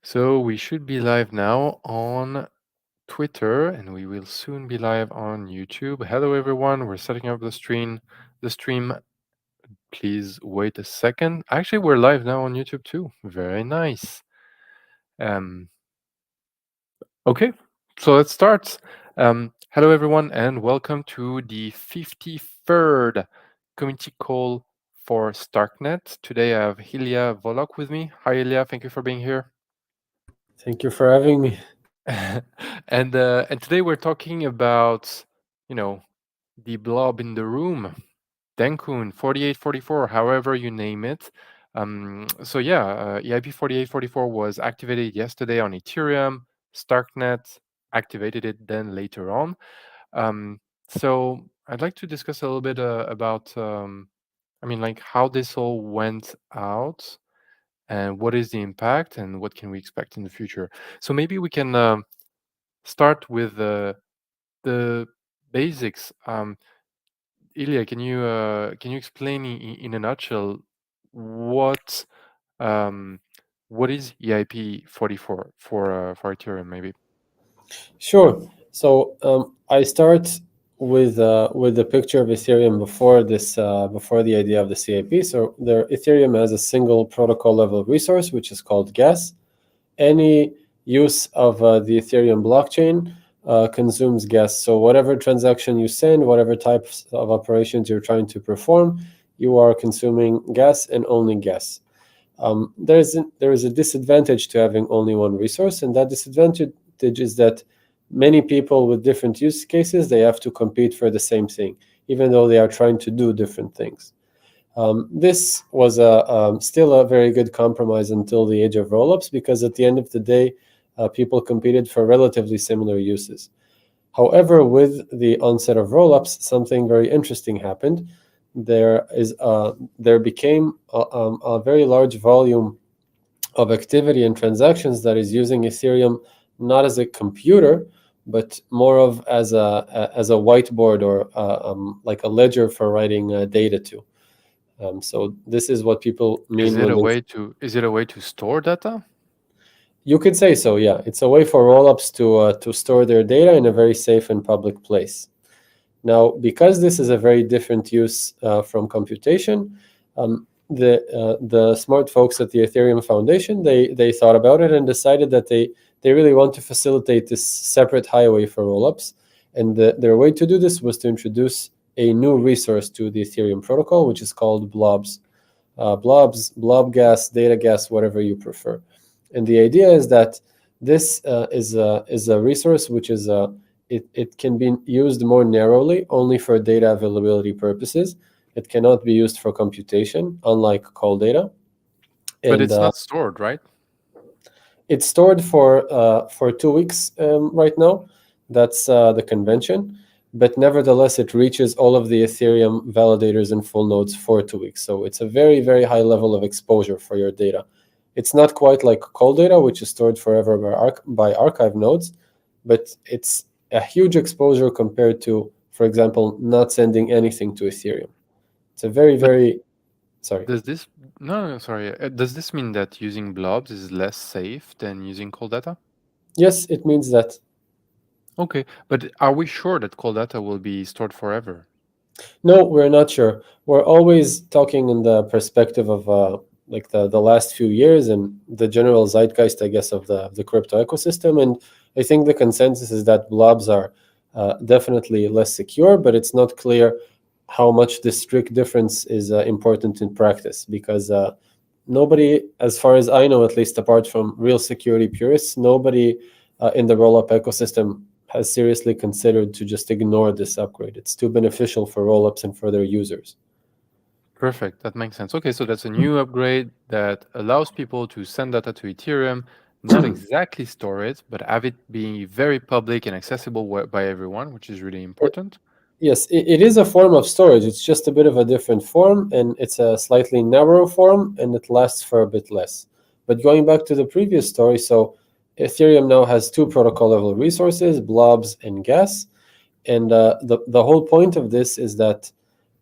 So we should be live now on Twitter, and we will soon be live on YouTube. Hello, everyone. We're setting up the stream. The stream. Please wait a second. Actually, we're live now on YouTube too. Very nice. Um, okay, so let's start. Hello, everyone, and welcome to the 53rd community call for Starknet. Today, I have Hilya Volok with me. Hi, Hilya. Thank you for being here. Thank you for having me. And today we're talking about, you know, the blob in the room, Dencun 4844, however you name it. So yeah, EIP 4844 was activated yesterday on Ethereum. Starknet activated it then later on. So I'd like to discuss a little bit about, like how this all went out and what is the impact and what can we expect in the future. So maybe we can start with the basics. Ilya, can you explain in a nutshell what um, what is EIP 44 for Ethereum maybe? Sure. So I start with the picture of Ethereum before the idea of the CIP. So there, Ethereum has a single protocol level resource which is called gas. Any use of the Ethereum blockchain consumes gas. So whatever transaction you send, whatever types of operations you're trying to perform, you are consuming gas and only gas. There is a disadvantage to having only one resource, and that disadvantage is that many people with different use cases, they have to compete for the same thing, even though they are trying to do different things. This was still a very good compromise until the age of rollups, because at the end of the day, people competed for relatively similar uses. However, with the onset of rollups, something very interesting happened. There became a very large volume of activity and transactions that is using Ethereum not as a computer, but more of as a whiteboard or like a ledger for writing data to. So this is what people Is mean it when a they. way to store data? You could say so, yeah. It's a way for rollups to store their data in a very safe and public place. Now, because this is a very different use from computation, the smart folks at the Ethereum Foundation, they thought about it and decided that they really want to facilitate this separate highway for rollups. And their way to do this was to introduce a new resource to the Ethereum protocol, which is called blobs. Blob gas, data gas, whatever you prefer. And the idea is that this is a resource which is it can be used more narrowly, only for data availability purposes. It cannot be used for computation, unlike cold data. But And it's not stored, right? it's stored for 2 weeks right now. That's the convention. But nevertheless, it reaches all of the Ethereum validators and full nodes for 2 weeks. So it's a very, very high level of exposure for your data. It's not quite like cold data, which is stored forever by archive nodes, but it's a huge exposure compared to, for example, not sending anything to Ethereum. It's a very, But very, sorry. does this no, sorry. Does this mean that using blobs is less safe than using cold data? Yes, it means that. Okay, but are we sure that cold data will be stored forever? No, we're not sure. We're always talking in the perspective of like the last few years and the general zeitgeist, I guess, of the crypto ecosystem. And I think the consensus is that blobs are definitely less secure, but it's not clear how much this strict difference is important in practice, because nobody, as far as I know, at least apart from real security purists, nobody in the rollup ecosystem has seriously considered to just ignore this upgrade. It's too beneficial for rollups and for their users. Perfect. That makes sense. Okay, so that's a new upgrade that allows people to send data to Ethereum, not exactly store it, but have it being very public and accessible by everyone, which is really important. Yes, it is a form of storage. It's just a bit of a different form, and it's a slightly narrower form, and it lasts for a bit less. But going back to the previous story, so Ethereum now has two protocol level resources, blobs and gas. And the whole point of this is that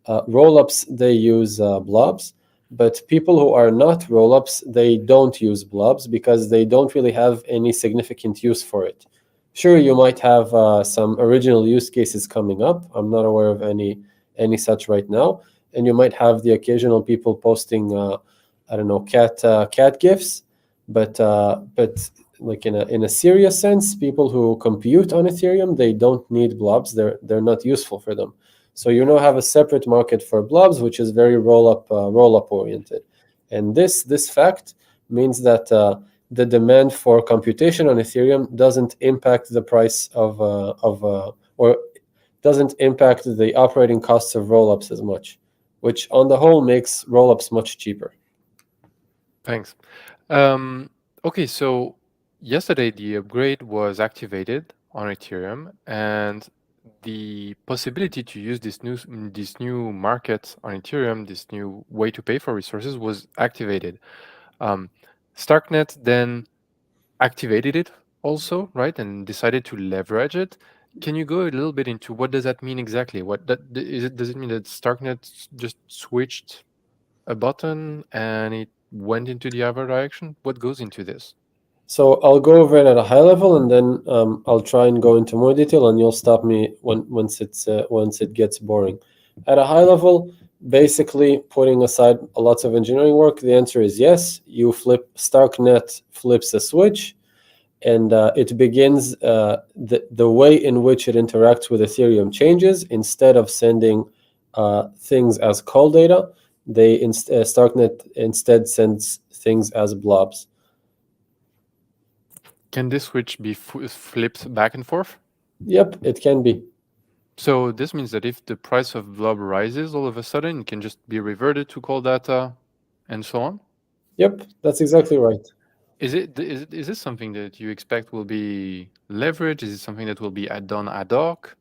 rollups, they use blobs, But people who are not rollups, they don't use blobs because they don't really have any significant use for it. Sure, you might have some original use cases coming up. I'm not aware of any such right now, and you might have the occasional people posting, I don't know, cat gifs, but like in a serious sense, people who compute on Ethereum, they don't need blobs. They're not useful for them. So you now have a separate market for blobs, which is very roll up oriented, and this fact means that the demand for computation on Ethereum doesn't impact the price or doesn't impact the operating costs of rollups as much, which on the whole makes rollups much cheaper. Thanks. Um, okay, so yesterday the upgrade was activated on Ethereum, and the possibility to use this new market on Ethereum, this new way to pay for resources, was activated. Um, Starknet then activated it also, right, and decided to leverage it. Can you go a little bit into what does that mean exactly? What that is it? Does it mean that Starknet just switched a button and it went into the other direction? What goes into this? So I'll go over it at a high level, and then I'll try and go into more detail, and you'll stop me once it gets boring. At a high level, basically putting aside lots of engineering work, the answer is yes. You flip Starknet flips a switch, and it begins the way in which it interacts with Ethereum changes. Instead of sending things as call data, Starknet instead sends things as blobs. Can this switch be flipped back and forth? Yep, it can be. So this means that if the price of blob rises all of a sudden, it can just be reverted to call data and so on? Yep, that's exactly right. Is this something that you expect will be leveraged? Is it something that will be done ad hoc?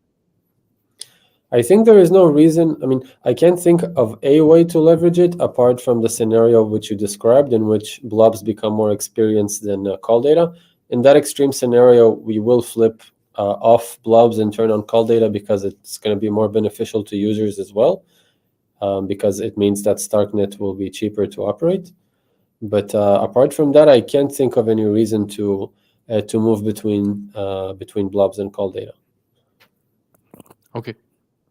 I think there is no reason. I mean, I can't think of a way to leverage it apart from the scenario which you described, in which blobs become more experienced than call data. In that extreme scenario, we will flip off blobs and turn on call data because it's going to be more beneficial to users as well, because it means that Starknet will be cheaper to operate. But apart from that, I can't think of any reason to move between blobs and call data. Okay,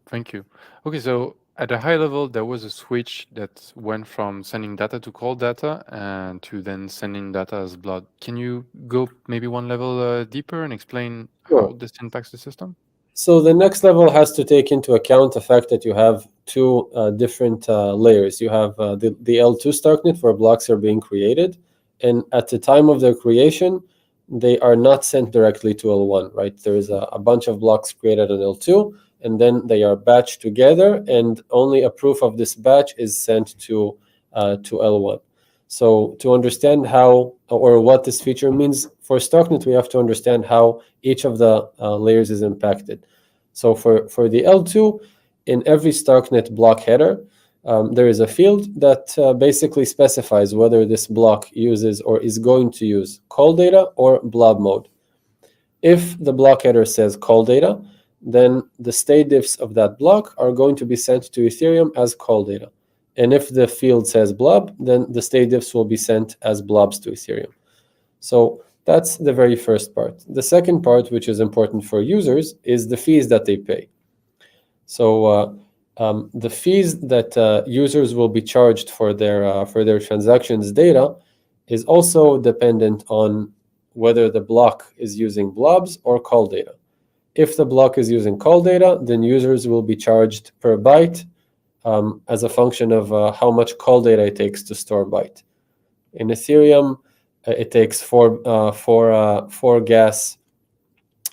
thank you. Okay, so at a high level, there was a switch that went from sending data to call data and to then sending data as blood. Can you go maybe one level deeper and explain how Sure. this impacts the system? So the next level has to take into account the fact that you have two different layers. You have the L2 Starknet where blocks are being created, and at the time of their creation, they are not sent directly to L1, right? There is a bunch of blocks created on L2, and then they are batched together, and only a proof of this batch is sent to L1. So to understand how or what this feature means for Starknet, we have to understand how each of the layers is impacted. So for the L2, in every Starknet block header, there is a field that basically specifies whether this block uses or is going to use call data or blob mode. If the block header says call data, then the state diffs of that block are going to be sent to Ethereum as call data. And if the field says blob, then the state diffs will be sent as blobs to Ethereum. So that's the very first part. The second part, which is important for users, is the fees that they pay. So the fees that users will be charged for their transactions data is also dependent on whether the block is using blobs or call data. If the block is using call data, then users will be charged per byte as a function of how much call data it takes to store byte. In Ethereum, it takes four gas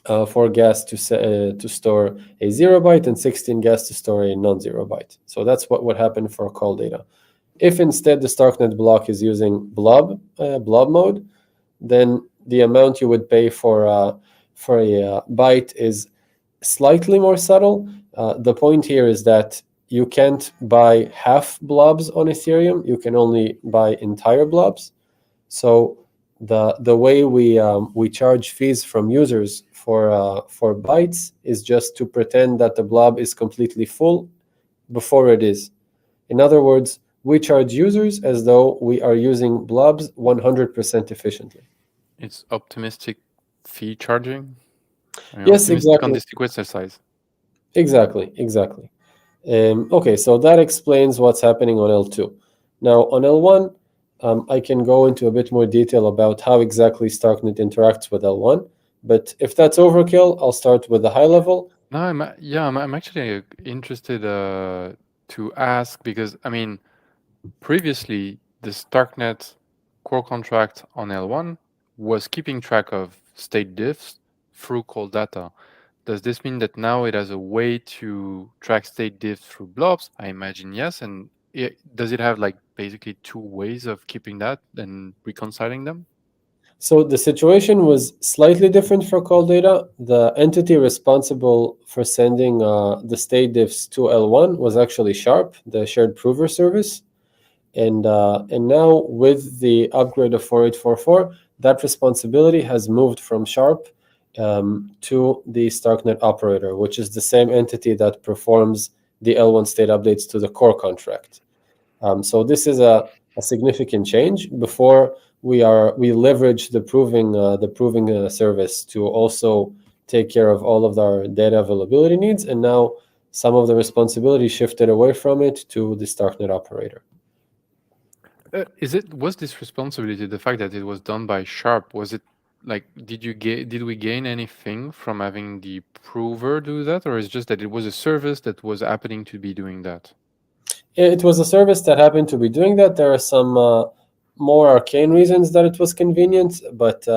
to store a 0 byte and 16 gas to store a non-zero byte. So that's what would happen for call data. If instead the Starknet block is using blob mode, then the amount you would pay for a byte is slightly more subtle. The point here is that you can't buy half blobs on Ethereum. You can only buy entire blobs. So the way we charge fees from users for bytes is just to pretend that the blob is completely full before it is. In other words, We charge users as though we are using blobs 100% efficiently. It's optimistic fee charging. Yes, Optimistic on exactly. this exercise. Exactly. Okay, so that explains what's happening on L2. Now, on L1, I can go into a bit more detail about how exactly Starknet interacts with L1. But if that's overkill, I'll start with the high level. No, yeah, I'm actually interested to ask because I mean previously the Starknet core contract on L1 was keeping track of state diffs through cold data. Does this mean that now it has a way to track state diffs through blobs? I imagine yes. And does it have like basically two ways of keeping that and reconciling them? So the situation was slightly different for call data. The entity responsible for sending the state diffs to L1 was actually Sharp, the shared prover service. And now with the upgrade of 4844, that responsibility has moved from Sharp to the Starknet operator, which is the same entity that performs the L1 state updates to the core contract. So this is a significant change. Before we leverage the proving service to also take care of all of our data availability needs, and now some of the responsibility shifted away from it to the Starknet operator. Is it was this responsibility the fact that it was done by Sharp? Was it like did we gain anything from having the prover do that, or is it just that it was a service that was happening to be doing that? It was a service that happened to be doing that. There are some more arcane reasons that it was convenient, but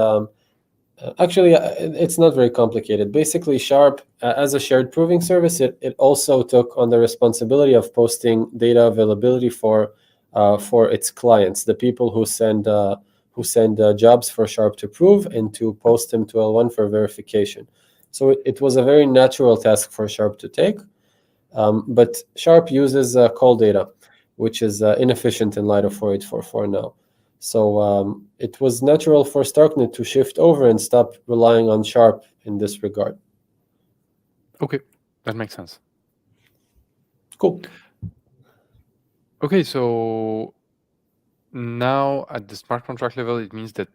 actually, it's not very complicated. Basically, Sharp, as a shared proving service, it also took on the responsibility of posting data availability for its clients, the people who send jobs for Sharp to prove and to post them to L1 for verification. So it was a very natural task for Sharp to take. But Sharp uses call data, which is inefficient in light of 4844 now. So it was natural for Starknet to shift over and stop relying on Sharp in this regard. Okay, that makes sense. Cool. Okay, so now at the smart contract level, it means that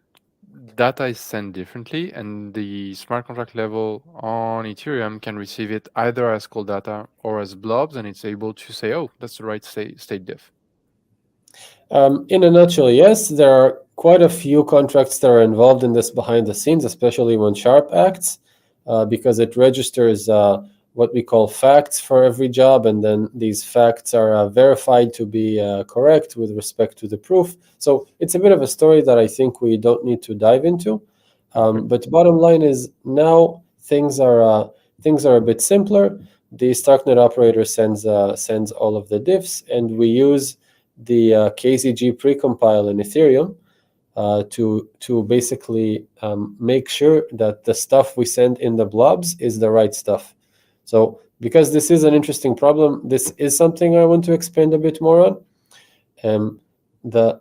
data is sent differently, and the smart contract level on Ethereum can receive it either as cold data or as blobs, and it's able to say, "Oh, that's the right state diff." In a nutshell, yes, there are quite a few contracts that are involved in this behind the scenes, especially when Sharp acts, because it registers what we call facts for every job, and then these facts are verified to be correct with respect to the proof. So it's a bit of a story that I think we don't need to dive into. Okay. But bottom line is now things are a bit simpler. The Starknet operator sends all of the diffs, and we use the KZG precompile in Ethereum to basically make sure that the stuff we send in the blobs is the right stuff. So because this is an interesting problem, this is something I want to expand a bit more on. Um, the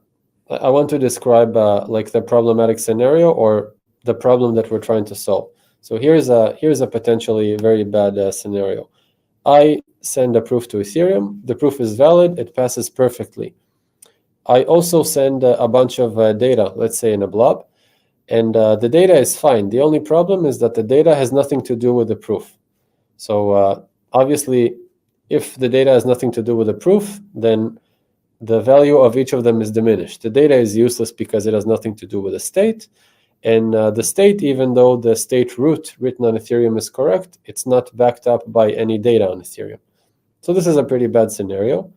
I want to describe like the problematic scenario or the problem that we're trying to solve. So here's a potentially very bad scenario. I send a proof to Ethereum. The proof is valid. It passes perfectly. I also send a bunch of data, let's say in a blob, and the data is fine. The only problem is that the data has nothing to do with the proof. So obviously, if the data has nothing to do with the proof, then the value of each of them is diminished. The data is useless because it has nothing to do with the state. And the state, even though the state root written on Ethereum is correct, it's not backed up by any data on Ethereum. So this is a pretty bad scenario.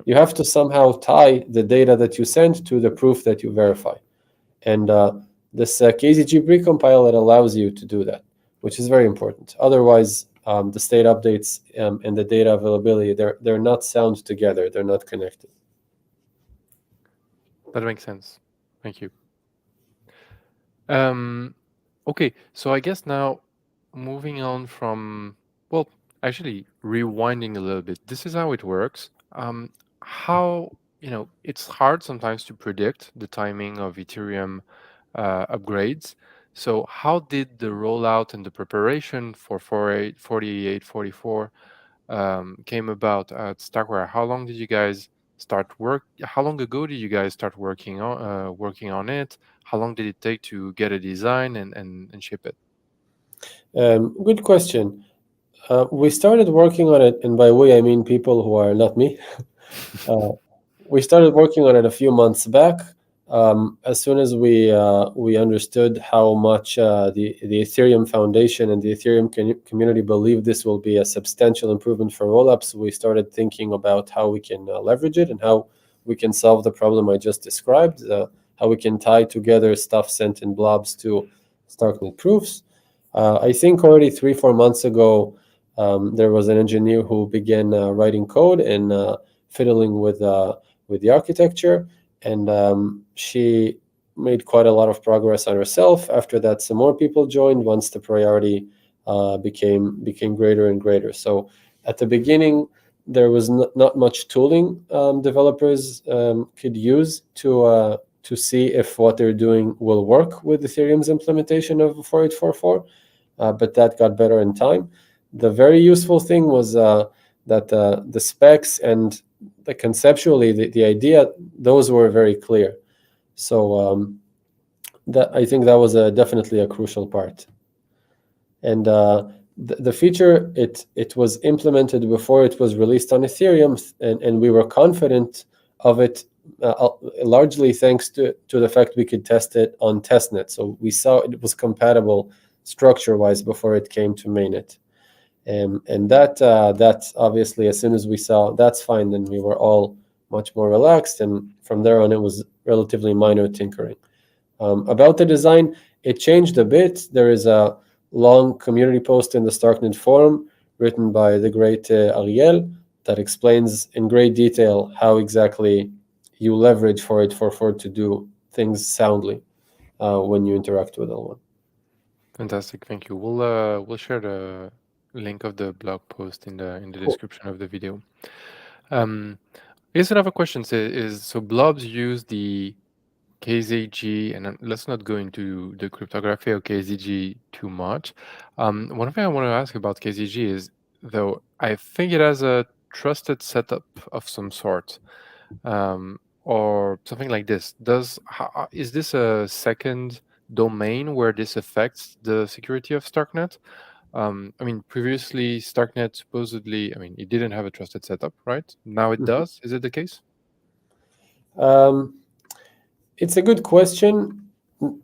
You have to somehow tie the data that you send to the proof that you verify. And this KZG precompile, it allows you to do that, which is very important. Otherwise, the state updates and the data availability, they're not sound together. They're not connected. That makes sense. Thank you. Um, okay, so I guess now moving on from, well, actually rewinding a little bit. This is how it works. How, it's hard sometimes to predict the timing of Ethereum upgrades. So how did the rollout and the preparation for 48, 48, 44 came about at Starkware? How long did you guys start work? How long ago did you guys start working on it? How long did it take to get a design and ship it? Good question. We started working on it, and by we I mean people who are not me. Uh, we started working on it a few months back. As soon as we understood how much the Ethereum Foundation and the Ethereum community believe this will be a substantial improvement for rollups, we started thinking about how we can leverage it and how we can solve the problem I just described. How we can tie together stuff sent in blobs to Starknet proofs. I think already 3 4 months ago, there was an engineer who began writing code and fiddling with the architecture, and she made quite a lot of progress on herself. After that, some more people joined once the priority became greater and greater. So at the beginning, there was not much tooling developers could use to see if what they're doing will work with Ethereum's implementation of 4844, but that got better in time. The very useful thing was that the specs and conceptually the idea, those were very clear. So that I think that was definitely a crucial part. And the feature, it was implemented before it was released on Ethereum, and we were confident of it, largely thanks to the fact we could test it on testnet. So we saw it was compatible structure wise before it came to mainnet. And that obviously, as soon as we saw that's fine, then we were all much more relaxed, and from there on it was relatively minor tinkering. About the design, it changed a bit. There is a long community post in the Starknet forum written by the great Ariel that explains in great detail how exactly you leverage for it for to do things soundly when you interact with L1. Fantastic, thank you. We'll share the link of the blog post in the Cool. description of the video. Um, Here's another question. Is so blobs use the KZG, and let's not go into the cryptography of KZG too much. One thing I want to ask about KZG is, though, I think it has a trusted setup of some sort, or something like this. Is this a second domain where this affects the security of Starknet? I mean, previously Starknet supposedly, I mean, it didn't have a trusted setup, right? Now it Mhm. does. Is it the case? Um, It's a good question.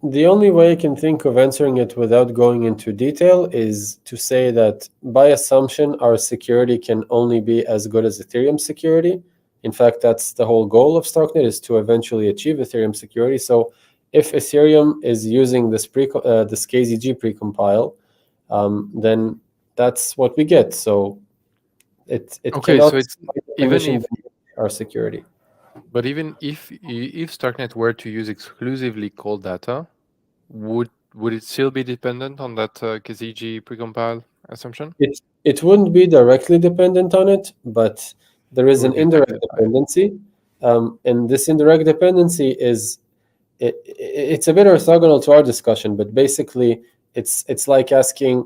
The only way I can think of answering it without going into detail is to say that by assumption, our security can only be as good as Ethereum security. In fact, that's the whole goal of Starknet, is to eventually achieve Ethereum security. So if Ethereum is using this KZG precompile, then that's what we get. So it Okay, so cannot it's by even definition if be our security. But even if Starknet were to use exclusively cold data, would it still be dependent on that KZG precompile assumption? It wouldn't be directly dependent on it, but there It is would an be indirect affected by it. dependency, and this indirect dependency is it's a bit orthogonal to our discussion, but basically it's like asking,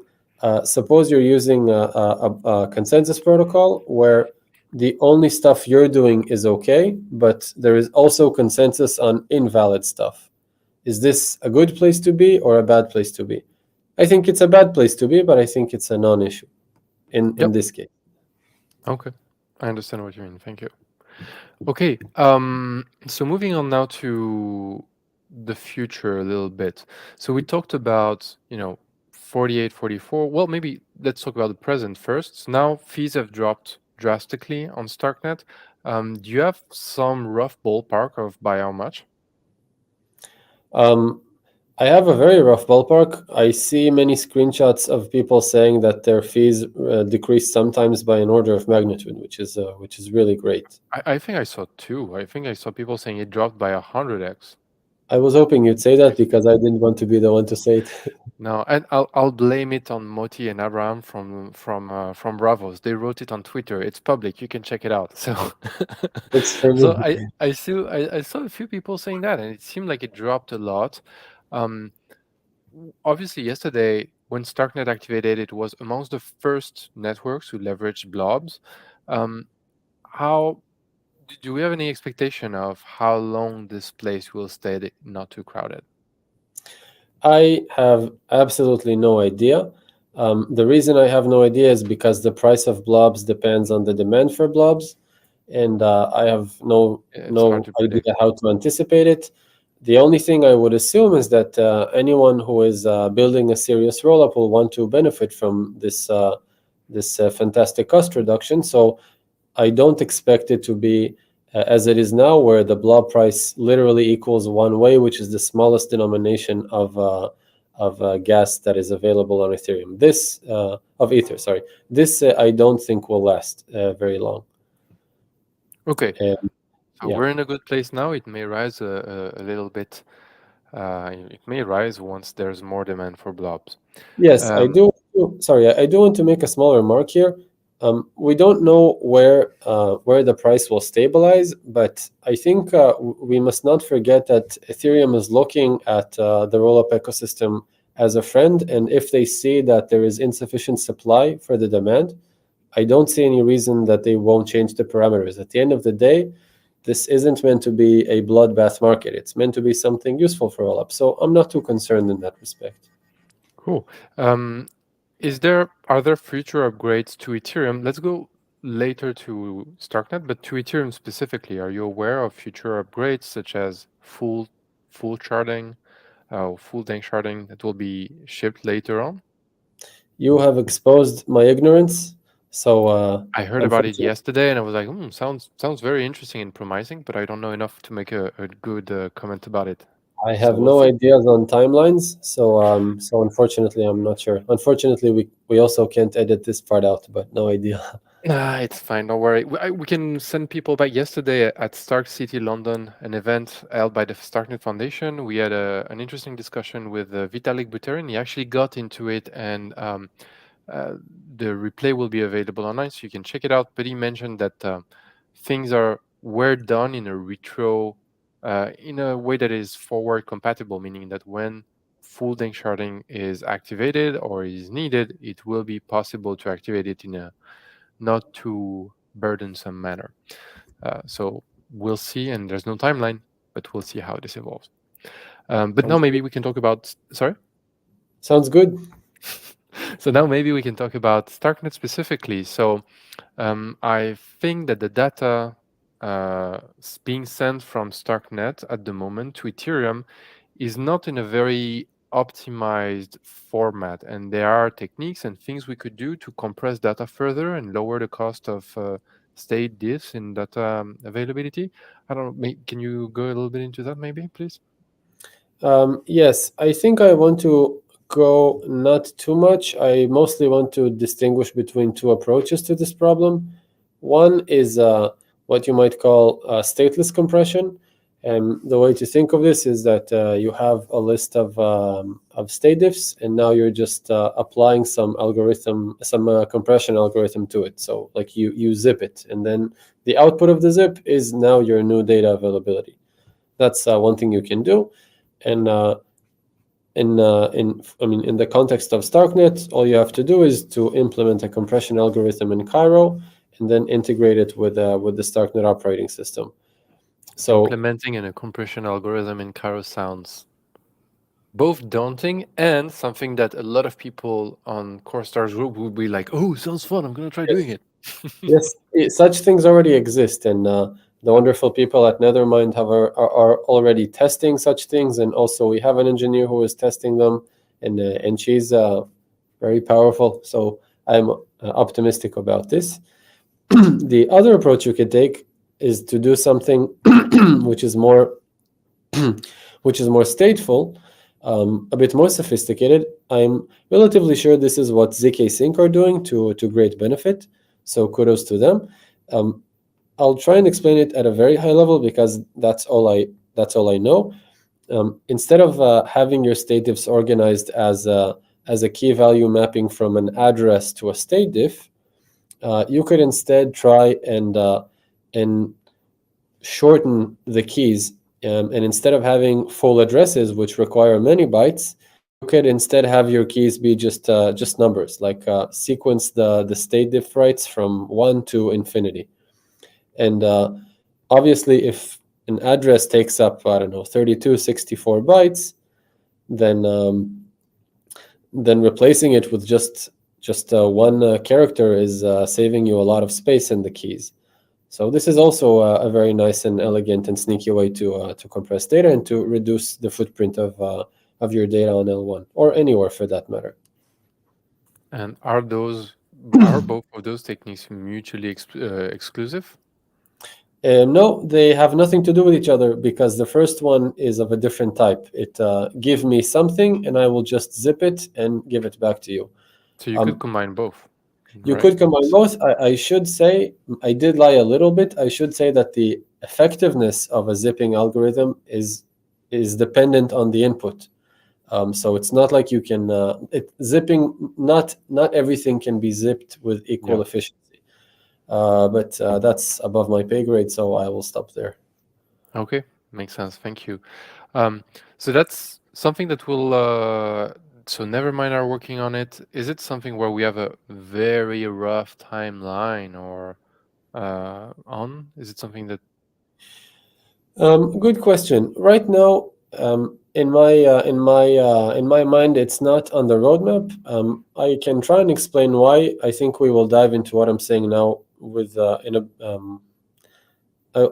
suppose you're using a consensus protocol where the only stuff you're doing is okay, but there is also consensus on invalid stuff. Is this a good place to be or a bad place to be? I think it's a bad place to be, but I think it's a non-issue in Yep. this case. Okay. I understand what you mean. Thank you. Okay. So moving on now to the future a little bit. So we talked about, 48, 44. Well, maybe let's talk about the present first. So now fees have dropped drastically on Starknet. Do you have some rough ballpark of by how much? Um, I have a very rough ballpark. I see many screenshots of people saying that their fees decrease sometimes by an order of magnitude, which is really great. I think I saw two. I think I saw people saying it dropped by 100x. I was hoping you'd say that because I didn't want to be the one to say it. No, and I'll blame it on Moti and Abraham from Bravos. They wrote it on Twitter. It's public. You can check it out. So, It's for so me. I saw a few people saying that, and it seemed like it dropped a lot. Um, Obviously, yesterday when Starknet activated, it was amongst the first networks to leverage blobs. Um, how Do we have any expectation of how long this place will stay not too crowded? I have absolutely no idea. The reason I have no idea is because the price of blobs depends on the demand for blobs, and I have It's hard no to idea predict. how to anticipate it. The only thing I would assume is that anyone who is building a serious rollup will want to benefit from this fantastic cost reduction. So I don't expect it to be as it is now, where the blob price literally equals one way, which is the smallest denomination of gas that is available on Ethereum. This of Ether, sorry. This I don't think will last very long. Okay, And so yeah. we're in a good place now. It may rise a little bit. It may rise once there's more demand for blobs. Yes, I Um, do. Sorry, I do want to make a small remark here. We don't know where the price will stabilize, but I think we must not forget that Ethereum is looking at the rollup ecosystem as a friend, and if they see that there is insufficient supply for the demand, I don't see any reason that they won't change the parameters. At the end of the day, this isn't meant to be a bloodbath market. It's meant to be something useful for rollup. So I'm not too concerned in that respect. cool. Are there future upgrades to Ethereum? Let's go later to Starknet, but to Ethereum specifically, are you aware of future upgrades such as full sharding, full tank sharding that will be shipped later on? You have exposed my ignorance. So, I heard about it unfortunately, yesterday and I was like, sounds very interesting and promising, but I don't know enough to make a good comment about it. I So have we'll no see. ideas on timelines. So unfortunately, I'm not sure. Unfortunately, we also can't edit this part out, but no idea. Nah, it's fine. Don't worry. We can send people back yesterday at Stark City, London, an event held by the Starknet Foundation. We had an interesting discussion with Vitalik Buterin. He actually got into it, and uh, the replay will be available online, so you can check it out. But he mentioned that things were done in a in a way that is forward compatible, meaning that when full length sharding is activated or is needed, it will be possible to activate it in a not too burdensome manner. So we'll see, and there's no timeline, but we'll see how this evolves. But now Sounds maybe good. we can talk about. Sorry. Sounds good. So now maybe we can talk about Starknet specifically. So I think that the data being sent from Starknet at the moment to Ethereum is not in a very optimized format, and there are techniques and things we could do to compress data further and lower the cost of state diffs in data availability. I don't know. Can you go a little bit into that, maybe, please? Yes, I think I want to go not too much. I mostly want to distinguish between two approaches to this problem. One is what you might call stateless compression. And the way to think of this is that you have a list of state diffs, and now you're just applying some compression algorithm to it. So, like you zip it, and then the output of the zip is now your new data availability. That's one thing you can do. And in the context of Starknet, all you have to do is to implement a compression algorithm in Cairo and then integrate it with the Starknet operating system. So Implementing a compression algorithm in Cairo sounds both daunting and something that a lot of people on CoreStar's group will be like, "Oh, sounds fun! I'm gonna try doing yes, it." yes, such things already exist, and the wonderful people at Nethermind are already testing such things, and also we have an engineer who is testing them, and she's very powerful. So I'm optimistic about this. The other approach you could take is to do something which is more which is more stateful, a bit more sophisticated. I'm relatively sure this is what ZK Sync are doing to great benefit. So kudos to them. Um, I'll try and explain it at a very high level because that's all I know. Instead of having your state diffs organized as a key value mapping from an address to a state diff, you could instead try and shorten the keys. And instead of having full addresses, which require many bytes, you could instead have your keys be just numbers, like sequence the state diff rights from 1 to infinity. And Obviously, if an address takes up, I don't know, 32, 64 bytes, then then replacing it with just one character is saving you a lot of space in the keys. So this is also a very nice and elegant and sneaky way to compress data and to reduce the footprint of your data on L1 or anywhere for that matter. And are both of those techniques mutually exclusive? No, they have nothing to do with each other because the first one is of a different type. It give me something and I will just zip it and give it back to you. So you could Um, combine both, you right? could combine both. I should say, I did lie a little bit. I should say that the effectiveness of a zipping algorithm is dependent on the input. So it's not like you can zipping. Not everything can be zipped with equal Yeah. efficiency. But that's above my pay grade, so I will stop there. Okay, makes sense. Thank you. Um, so that's something that will. So never mind are working on it. Is it something where we have a very rough timeline or on? Is it something that Good question. Right now, in my mind, it's not on the roadmap. I can try and explain why. I think we will dive into what I'm saying now with in a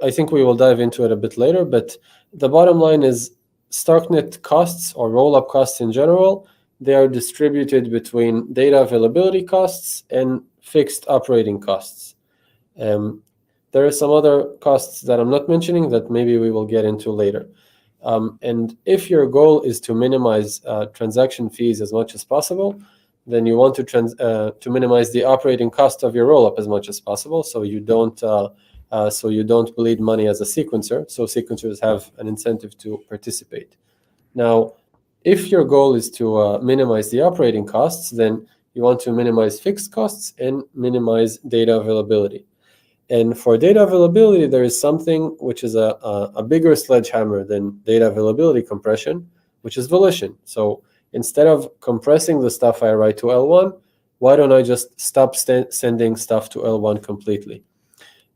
I think we will dive into it a bit later, but the bottom line is Starknet costs or rollup costs in general, they are distributed between data availability costs and fixed operating costs. Um, there are some other costs that I'm not mentioning that maybe we will get into later. And if your goal is to minimize transaction fees as much as possible, then you want to minimize the operating cost of your rollup as much as possible, so you don't bleed money as a sequencer. So sequencers have an incentive to participate. Now, if your goal is to minimize the operating costs, then you want to minimize fixed costs and minimize data availability. And for data availability, there is something which is a bigger sledgehammer than data availability compression, which is volition. So instead of compressing the stuff I write to L1, why don't I just stop sending stuff to L1 completely?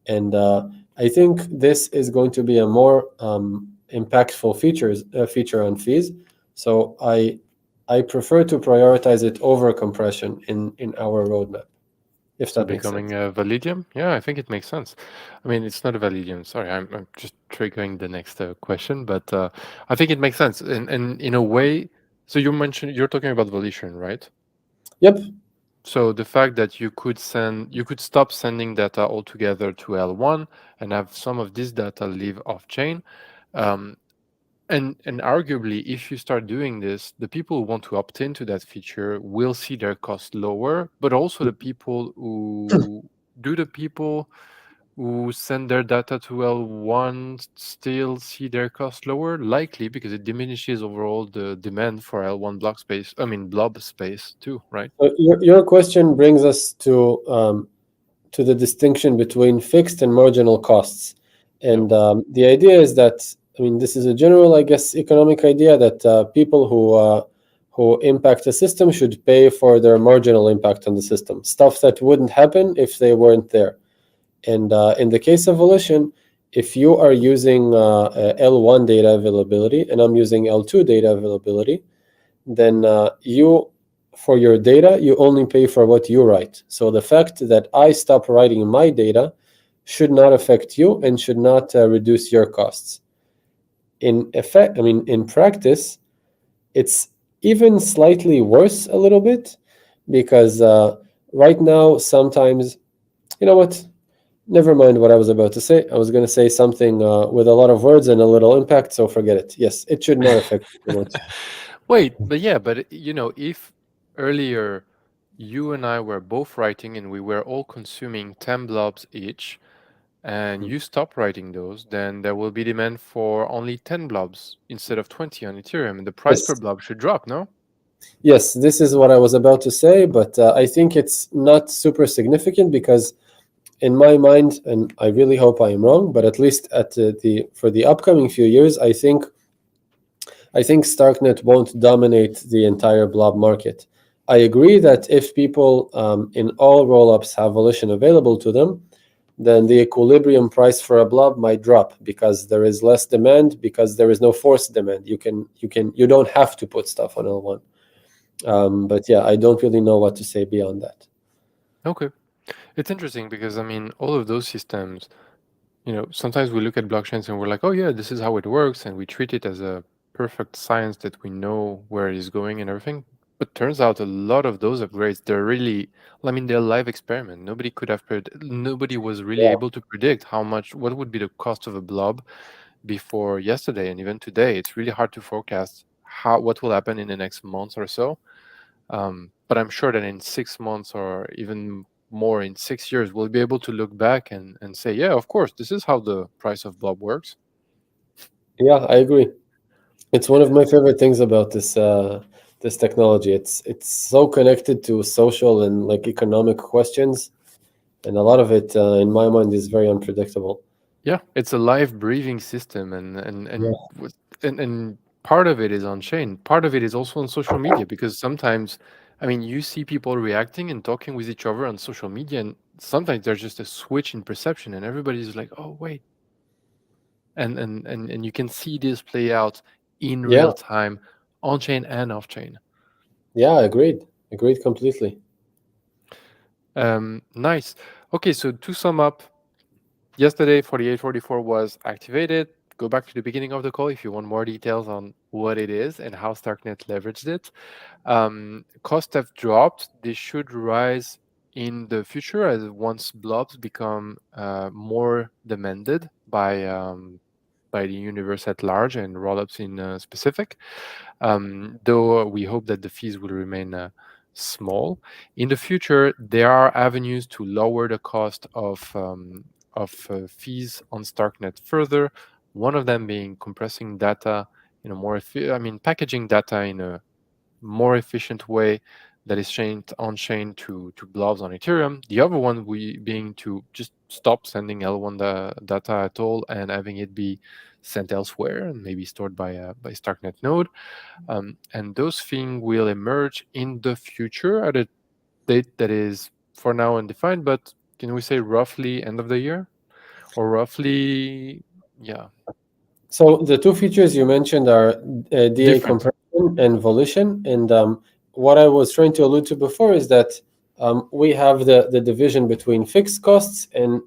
And I think this is going to be a more impactful feature on fees. So I prefer to prioritize it over compression in our roadmap, if so that makes becoming sense. a Validium? Yeah, I think it makes sense. I mean, it's not a Validium. Sorry, I'm just triggering the next question, but I think it makes sense. And in a way, so you're talking about volition, right? Yep. So the fact that you could stop sending data altogether to L1 and have some of this data live off chain. Um, and arguably, if you start doing this, the people who want to opt into that feature will see their cost lower, but also the people who send their data to L1 still see their cost lower? Likely because it diminishes overall the demand for L1 block space, I mean blob space too, right? Your question brings us to the distinction between fixed and marginal costs. Yep. And the idea is that, I mean, this is a general, I guess, economic idea that people who impact the system should pay for their marginal impact on the system, stuff that wouldn't happen if they weren't there. And in the case of volition, if you are using L1 data availability and I'm using L2 data availability, then you for your data you only pay for what you write. So the fact that I stop writing my data should not affect you and should not reduce your costs. In effect, I mean, in practice, it's even slightly worse a little bit because right now sometimes, you know what, never mind what I was about to say. I was going to say something with a lot of words and a little impact, so forget it. Yes, it should not affect you too much. Wait, but yeah, but you know, if earlier you and I were both writing and we were all consuming 10 blobs each, and you stop writing those, then there will be demand for only 10 blobs instead of 20 on Ethereum, and the price per Yes. blob should drop, no? Yes, this is what I was about to say, but I think it's not super significant because, in my mind, and I really hope I am wrong, but at least at the for the upcoming few years, I think Starknet won't dominate the entire blob market. I agree that if people in all rollups have volition available to them, then the equilibrium price for a blob might drop because there is less demand, because there is no forced demand. You don't have to put stuff on L1. But yeah, I don't really know what to say beyond that. Okay. It's interesting because I mean, all of those systems, sometimes we look at blockchains and we're like, oh yeah, this is how it works, and we treat it as a perfect science that we know where it is going and everything. But turns out a lot of those upgrades, they're really, I mean, they're live experiment. Nobody was really Yeah, able to predict what would be the cost of a blob before yesterday and even today. It's really hard to forecast what will happen in the next month or so. But I'm sure that in 6 months or even more in 6 years, we'll be able to look back and say, yeah, of course, this is how the price of blob works. yeah, I agree. It's one of my favorite things about this technology. It's so connected to social and like economic questions, and a lot of it, in my mind, is very unpredictable. Yeah, it's a live breathing system, Yeah, and part of it is on chain. Part of it is also on social media because sometimes, I mean, you see people reacting and talking with each other on social media, and sometimes there's just a switch in perception, and everybody's like, "Oh, wait," and you can see this play out in yeah, real time, on chain and off chain. yeah. Agreed completely. Nice. Okay, so to sum up, yesterday 4844 was activated. Go back to the beginning of the call if you want more details on what it is and how Starknet leveraged it. Costs have dropped. They should rise in the future as once blobs become more demanded by the universe at large and rollups in specific. Though we hope that the fees will remain small. In the future, there are avenues to lower the cost of fees on Starknet further. One of them being compressing data in a packaging data in a more efficient way that is chained on chain to blobs on Ethereum. The other one being to just stop sending L1 data at all and having it be sent elsewhere and maybe stored by Starknet node. And those things will emerge in the future at a date that is for now undefined, but can we say roughly end of the year or roughly, yeah, So the two features you mentioned are DA different. compression and volition. And what I was trying to allude to before is that we have the division between fixed costs and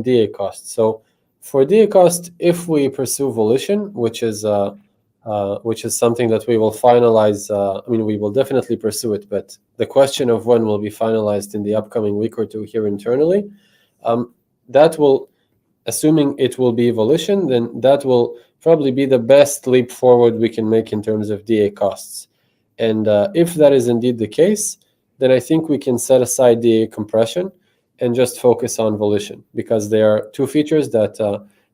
DA costs. So for DA cost, if we pursue volition, which is something that we will finalize, I mean, we will definitely pursue it, but the question of when will be finalized in the upcoming week or two here internally, that will, assuming it will be volition, then that will probably be the best leap forward we can make in terms of DA costs. And if that is indeed the case, then I think we can set aside DA compression and just focus on volition, because they are two features that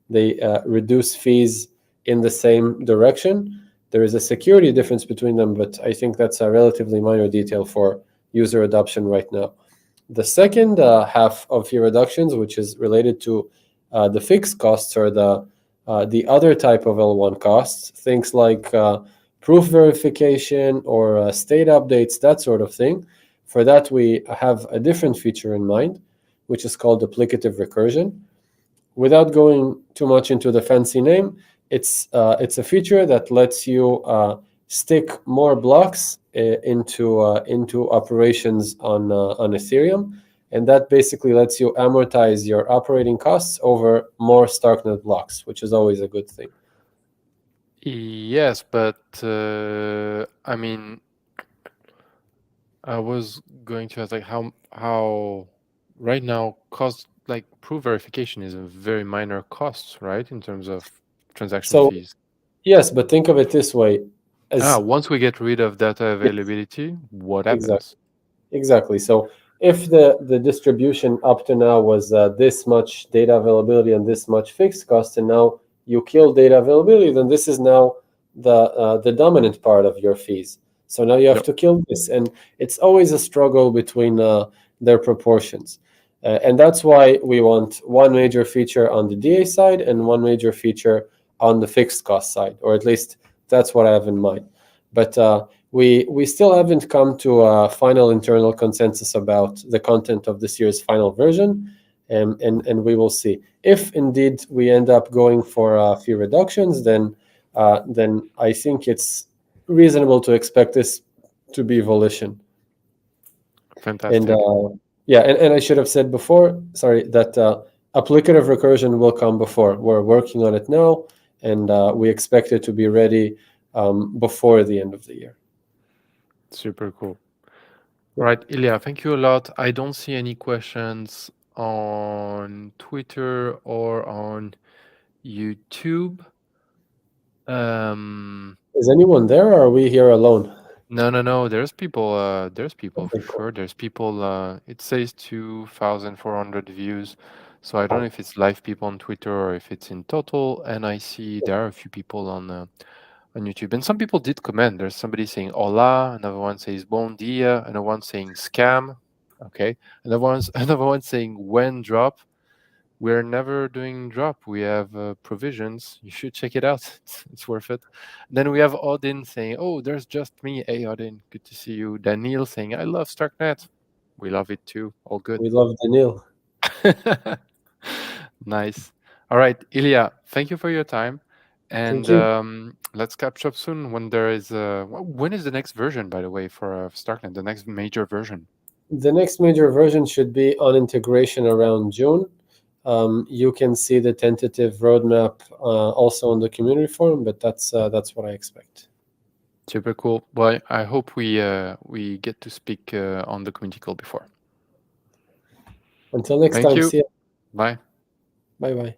they reduce fees in the same direction. There is a security difference between them, but I think that's a relatively minor detail for user adoption right now. The second half of fee reductions, which is related to the fixed costs, or the other type of L1 costs, things like proof verification or state updates, that sort of thing. For that, we have a different feature in mind, which is called duplicative recursion. Without going too much into the fancy name, it's a feature that lets you stick more blocks into operations on Ethereum, and that basically lets you amortize your operating costs over more Starknet blocks, which is always a good thing. Yes, but I mean, I was going to ask like how right now cost like proof verification is a very minor cost, right, in terms of transaction So fees. yes, but think of it this way: as Once we get rid of data yes, availability, what exactly. happens? Exactly. So if the distribution up to now was this much data availability and this much fixed cost, and now you kill data availability, then this is now the dominant part of your fees. So now you have Yep. to kill this, and it's always a struggle between their proportions. And that's why we want one major feature on the DA side and one major feature on the fixed cost side, or at least that's what I have in mind. But we still haven't come to a final internal consensus about the content of this year's final version, and we will see. If indeed we end up going for fee reductions, then I think it's reasonable to expect this to be volition. And Fantastic. yeah, and I should have said before, sorry, that applicative recursion will come before. We're working on it now, and we expect it to be ready before the end of the year. Super cool. Yeah. All right, Ilya, thank you a lot. I don't see any questions on Twitter or on YouTube. Um, Is anyone there, or are we here alone? no, no, no. There's people Okay, for cool. sure. There's people. It says 2,400 views. So I don't know Wow. if it's live people on Twitter or if it's in total. And I see there are a few people on YouTube. And some people did comment. There's somebody saying hola, another one says bon dia, another one saying scam. Okay. Another one saying when drop. We're never doing drop. We have provisions. You should check it out. It's worth it. Then we have Odin saying, "Oh, there's just me." Hey, Odin, good to see you. Daniel saying, "I love Starknet." We love it too. All good. We love Daniil. Nice. All right, Ilya. Thank you for your time, Thank and you. let's catch up soon when there is. When is the next version, by the way, for Starknet? The next major version. The next major version should be on integration around June. You can see the tentative roadmap also on the community forum, but that's what I expect. Super cool. Well, I hope we get to speak on the community call before. Until next Thank time, you. see ya. Bye. Bye bye.